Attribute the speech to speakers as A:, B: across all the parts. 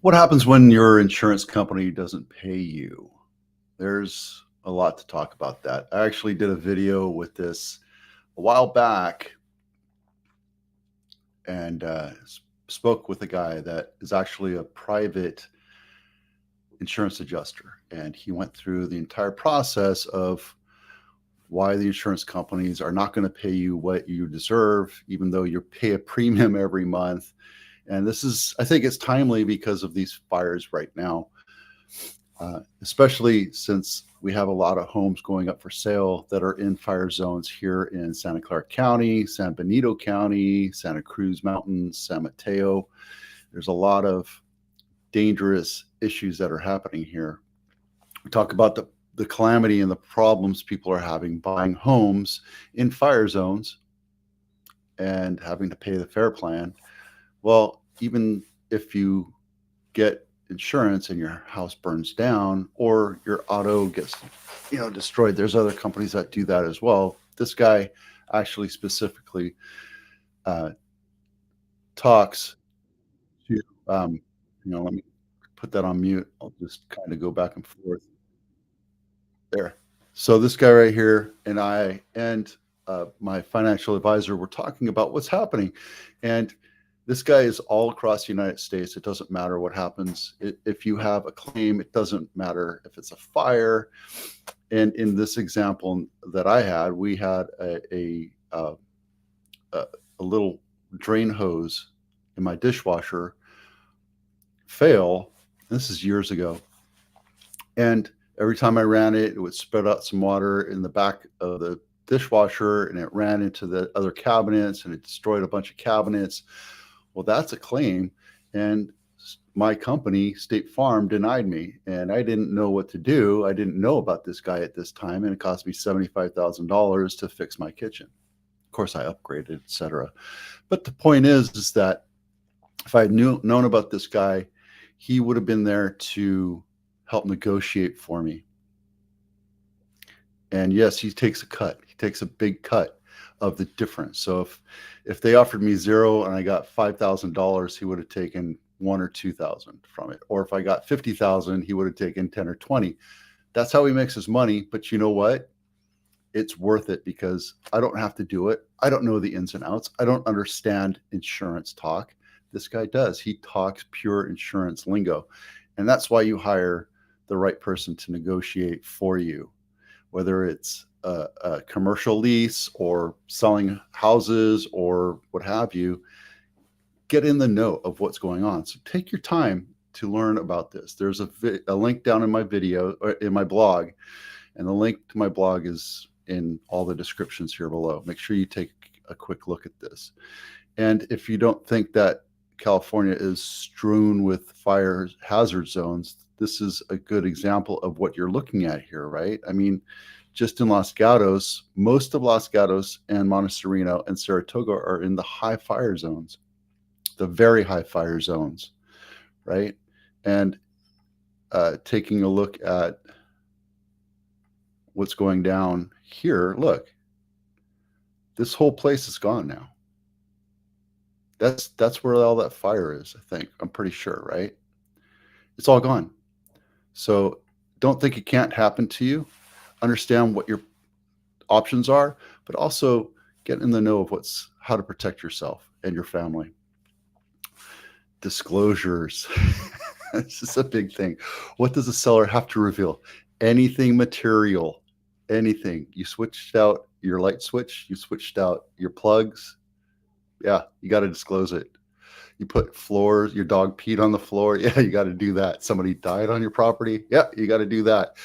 A: What happens when your insurance company doesn't pay you? There's a lot to talk about that. I actually did a video with this a while back and spoke with a guy that is actually a private insurance adjuster. And he went through the entire process of why the insurance companies are not going to pay you what you deserve, even though you pay a premium every month. And this is, I think it's timely because of these fires right now. Especially since we have a lot of homes going up for sale that are in fire zones here in Santa Clara County, San Benito County, Santa Cruz Mountains, San Mateo. There's a lot of dangerous issues that are happening here. We talk about the calamity and the problems people are having buying homes in fire zones and having to pay the FAIR Plan. Well, even if you get insurance and your house burns down or your auto gets destroyed, there's other companies that do that as well. This guy actually specifically uh, talks to let me put that on mute. I'll just kind of go back and forth there. So this guy right here and I and my financial advisor were talking about what's happening, and this guy is all across the United States. It doesn't matter what happens. If you have a claim, it doesn't matter if it's a fire. And in this example that I had, we had a little drain hose in my dishwasher fail. This is years ago. And every time I ran it, it would spit out some water in the back of the dishwasher, and it ran into the other cabinets and it destroyed a bunch of cabinets. Well, that's a claim. And my company, State Farm, denied me, and I didn't know what to do. I didn't know about this guy at this time, and it cost me $75,000 to fix my kitchen. Of course, I upgraded, etc. But the point is that if I had known about this guy, he would have been there to help negotiate for me. And yes, he takes a cut. He takes a big cut of the difference. So if they offered me zero and I got $5,000, he would have taken 1 or 2,000 from it. Or if I got 50,000, he would have taken 10 or 20. That's how he makes his money. But you know what? It's worth it because I don't have to do it. I don't know the ins and outs. I don't understand insurance talk. This guy does. He talks pure insurance lingo. And that's why you hire the right person to negotiate for you, whether it's a commercial lease or selling houses or what have you. Get in the know of what's going on. So take your time to learn about this. There's a link down in my video or in my blog, and the link to my blog is in all the descriptions here below. Make sure you take a quick look at this. And if you don't think that California is strewn with fire hazard zones, this is a good example of what you're looking at here, right? I mean, just in Los Gatos, most of Los Gatos and Montecito and Saratoga are in the high fire zones, the very high fire zones, right? And taking a look at what's going down here, look, this whole place is gone now. That's where all that fire is, I think. I'm pretty sure, right? It's all gone. So don't think it can't happen to you. Understand what your options are, but also get in the know of how to protect yourself and your family. Disclosures. This is a big thing. What does the seller have to reveal? Anything material, anything. You switched out your light switch, you switched out your plugs. Yeah, you got to disclose it. You put floors, your dog peed on the floor. Yeah, you got to do that. Somebody died on your property. Yeah, you got to do that.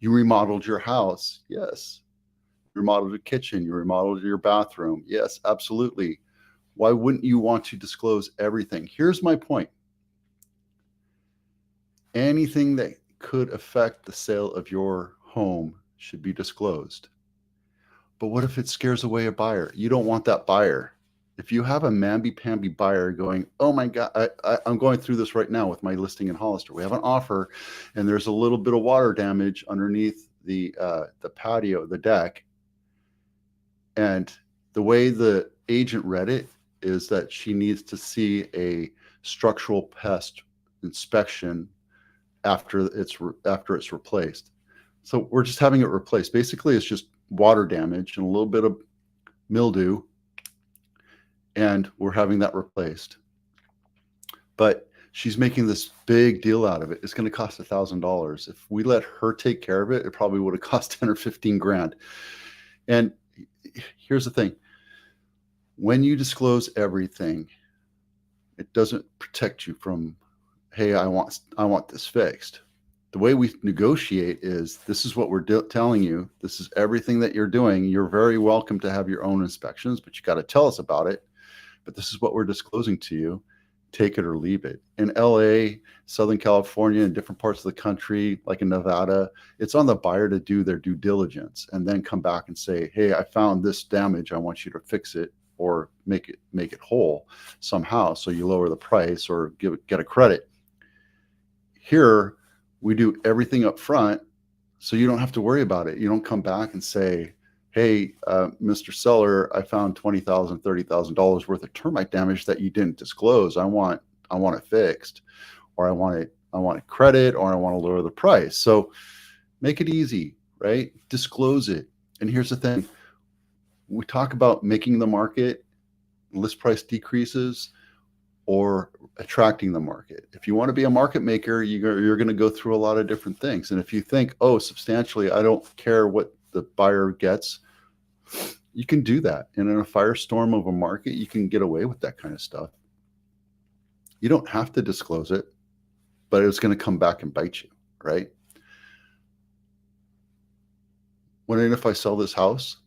A: You remodeled your house. Yes. You remodeled your kitchen. You remodeled your bathroom. Yes, absolutely. Why wouldn't you want to disclose everything? Here's my point. Anything that could affect the sale of your home should be disclosed. But what if it scares away a buyer? You don't want that buyer. If you have a mamby-pamby buyer going, oh my God, I'm going through this right now with my listing in Hollister. We have an offer and there's a little bit of water damage underneath the patio, the deck. And the way the agent read it is that she needs to see a structural pest inspection after it's replaced. So we're just having it replaced. Basically, it's just water damage and a little bit of mildew, and we're having that replaced. But she's making this big deal out of it. It's going to cost $1,000. If we let her take care of it, it probably would have cost 10 or 15 grand. And here's the thing. When you disclose everything, it doesn't protect you from, hey, I want this fixed. The way we negotiate is, this is what we're telling you. This is everything that you're doing. You're very welcome to have your own inspections, but you got to tell us about it. But this is what we're disclosing to you. Take it or leave it. In LA, Southern California, and different parts of the country, like in Nevada, it's on the buyer to do their due diligence and then come back and say, hey, I found this damage. I want you to fix it or make it whole somehow. So you lower the price or get a credit. Here, we do everything up front, so you don't have to worry about it. You don't come back and say, hey, Mr. Seller, I found $20,000, $30,000 worth of termite damage that you didn't disclose. I want it fixed, or I want it credit, or I want to lower the price. So make it easy, right? Disclose it. And here's the thing. We talk about making the market, list price decreases, or attracting the market. If you want to be a market maker, you're going to go through a lot of different things. And if you think, oh, substantially, I don't care what the buyer gets, you can do that. And in a firestorm of a market, you can get away with that kind of stuff. You don't have to disclose it, but it's going to come back and bite you, right? When and if I sell this house,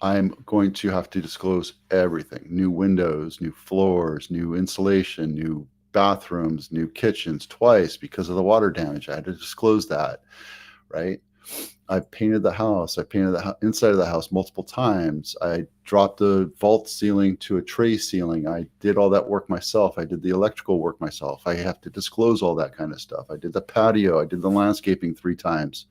A: I'm going to have to disclose everything: new windows, new floors, new insulation, new bathrooms, new kitchens, twice because of the water damage. I had to disclose that, right? I painted the house. I painted the inside of the house multiple times. I dropped the vault ceiling to a tray ceiling. I did all that work myself. I did the electrical work myself. I have to disclose all that kind of stuff. I did the patio. I did the landscaping 3 times.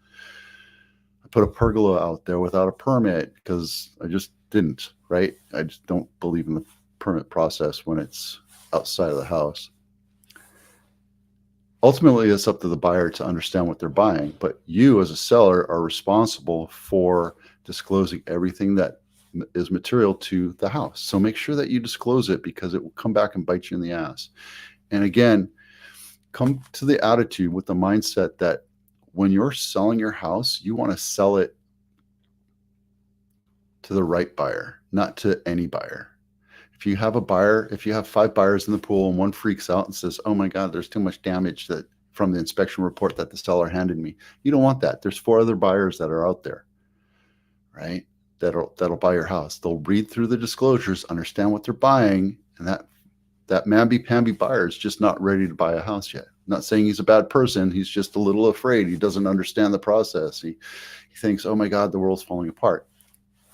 A: Put a pergola out there without a permit because I just didn't, right? I just don't believe in the permit process when it's outside of the house. Ultimately, it's up to the buyer to understand what they're buying, but you as a seller are responsible for disclosing everything that is material to the house. So make sure that you disclose it, because it will come back and bite you in the ass. And again, come to the attitude with the mindset that when you're selling your house, you want to sell it to the right buyer, not to any buyer. If you have 5 buyers in the pool and one freaks out and says, oh my God, there's too much damage from the inspection report that the seller handed me, you don't want that. There's 4 other buyers that are out there, right? That'll buy your house. They'll read through the disclosures, understand what they're buying, and that mamby-pamby buyer is just not ready to buy a house yet. I'm not saying he's a bad person. He's just a little afraid. He doesn't understand the process. He thinks, oh my God, the world's falling apart.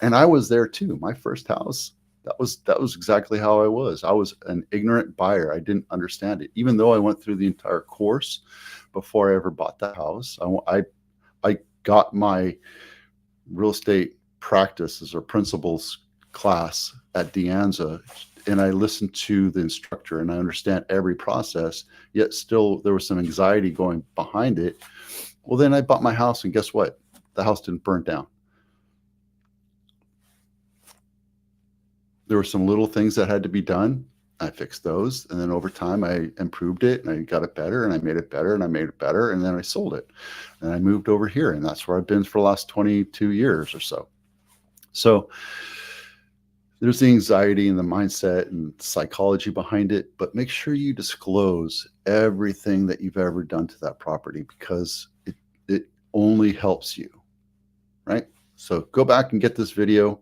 A: And I was there too. My first house, that was exactly how I was. I was an ignorant buyer. I didn't understand it. Even though I went through the entire course before I ever bought the house, I got my real estate practices or principles class at De Anza, and I listened to the instructor and I understand every process, yet still there was some anxiety going behind it. Well, then I bought my house, and guess what? The house didn't burn down. There were some little things that had to be done. I fixed those. And then over time, I improved it and I got it better and I made it better and I made it better. And then I sold it and I moved over here. And that's where I've been for the last 22 years or so. So there's the anxiety and the mindset and psychology behind it, but make sure you disclose everything that you've ever done to that property, because it only helps you, right? So go back and get this video.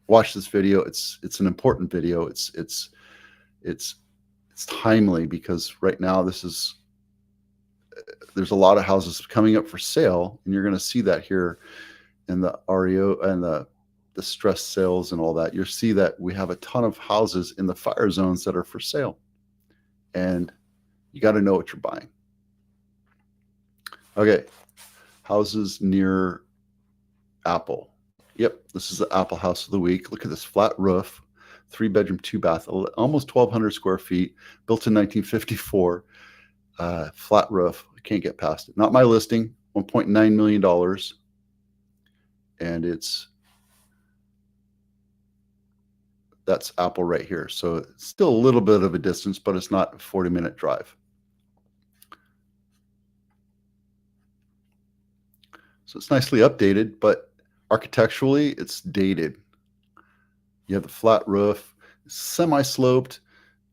A: Watch this video. It's an important video. It's timely, because right now there's a lot of houses coming up for sale, and you're going to see that here in the REO and the stress sales and all that. You'll see that we have a ton of houses in the fire zones that are for sale, and you got to know what you're buying. Okay, houses near Apple. Yep, this is the Apple house of the week. Look at this flat roof, 3-bedroom, 2-bath, almost 1,200 square feet, built in 1954. flat roof. I can't get past it. Not my listing, $1.9 million. And that's Apple right here. So it's still a little bit of a distance, but it's not a 40-minute drive. So it's nicely updated, but architecturally, it's dated. You have the flat roof, semi-sloped,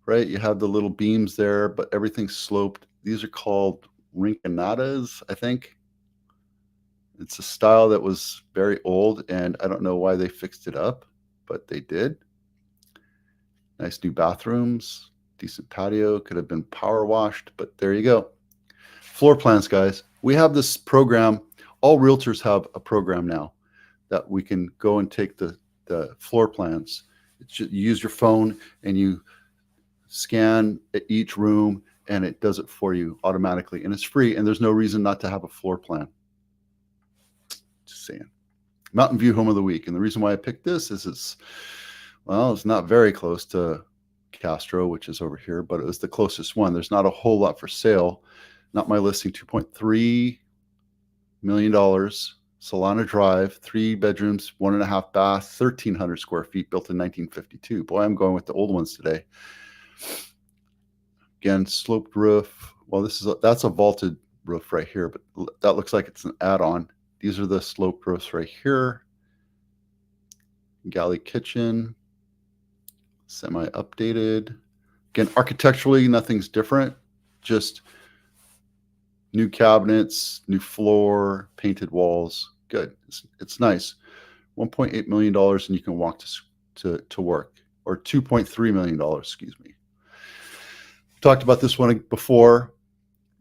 A: right? You have the little beams there, but everything's sloped. These are called rinconadas, I think. It's a style that was very old, and I don't know why they fixed it up, but they did. Nice new bathrooms, decent patio, could have been power washed, but there you go. Floor plans, guys. We have this program. All realtors have a program now that we can go and take the floor plans. You use your phone and you scan at each room and it does it for you automatically, and it's free, and there's no reason not to have a floor plan. Just saying. Mountain View Home of the Week. And the reason why I picked this is it's not very close to Castro, which is over here, but it was the closest one. There's not a whole lot for sale. Not my listing, $2.3 million. Solana Drive, 3 bedrooms, 1.5 bath, 1,300 square feet, built in 1952. Boy, I'm going with the old ones today. Again, sloped roof. Well, that's a vaulted roof right here, but that looks like it's an add-on. These are the sloped roofs right here. Galley kitchen, semi-updated. Again, architecturally, nothing's different. Just new cabinets, new floor, painted walls. Good. It's nice. $1.8 million, and you can walk to work. Or $2.3 million, excuse me. Talked about this one before.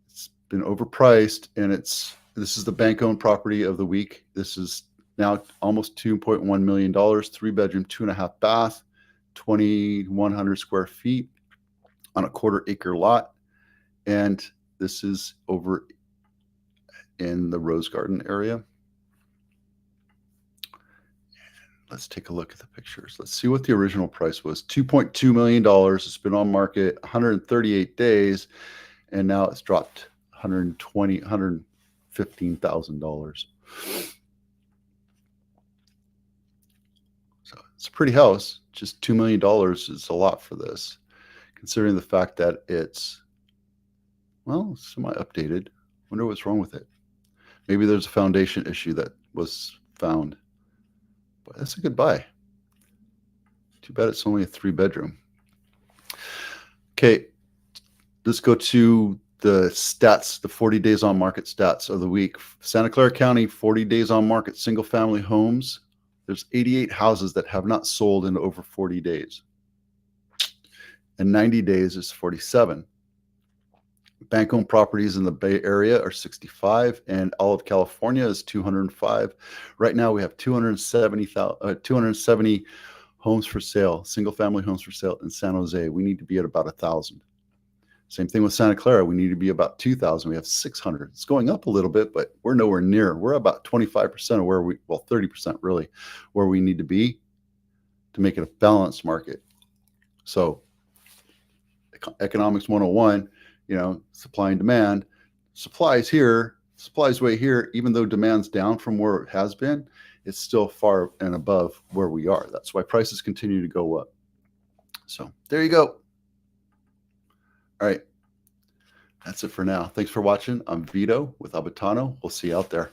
A: It's been overpriced, and this is the bank-owned property of the week. This is now almost $2.1 million, 3-bedroom, 2.5 bath, 2,100 square feet on a 1/4-acre lot. And this is over in the Rose Garden area. Let's take a look at the pictures. Let's see what the original price was. $2.2 million. It's been on market 138 days, and now it's dropped $115,000. So it's a pretty house. Just $2 million is a lot for this, considering the fact that it's, semi-updated. Wonder what's wrong with it. Maybe there's a foundation issue that was found. But that's a good buy. Too bad it's only a 3-bedroom. Okay, let's go to the stats, the 40 days on market stats of the week. Santa Clara County, 40 days on market, single-family homes. There's 88 houses that have not sold in over 40 days. And 90 days is 47. Bank-owned properties in the Bay Area are 65, and all of California is 205. Right now, we have 270 homes for sale, single-family homes for sale in San Jose. We need to be at about 1,000. Same thing with Santa Clara. We need to be about 2,000. We have 600. It's going up a little bit, but we're nowhere near. We're about 25% of where 30% really, where we need to be to make it a balanced market. So, economics 101. Supply and demand. Supply is here, supply is way here. Even though demand's down from where it has been, it's still far and above where we are. That's why prices continue to go up. So there you go. All right. That's it for now. Thanks for watching. I'm Vito with Abitano. We'll see you out there.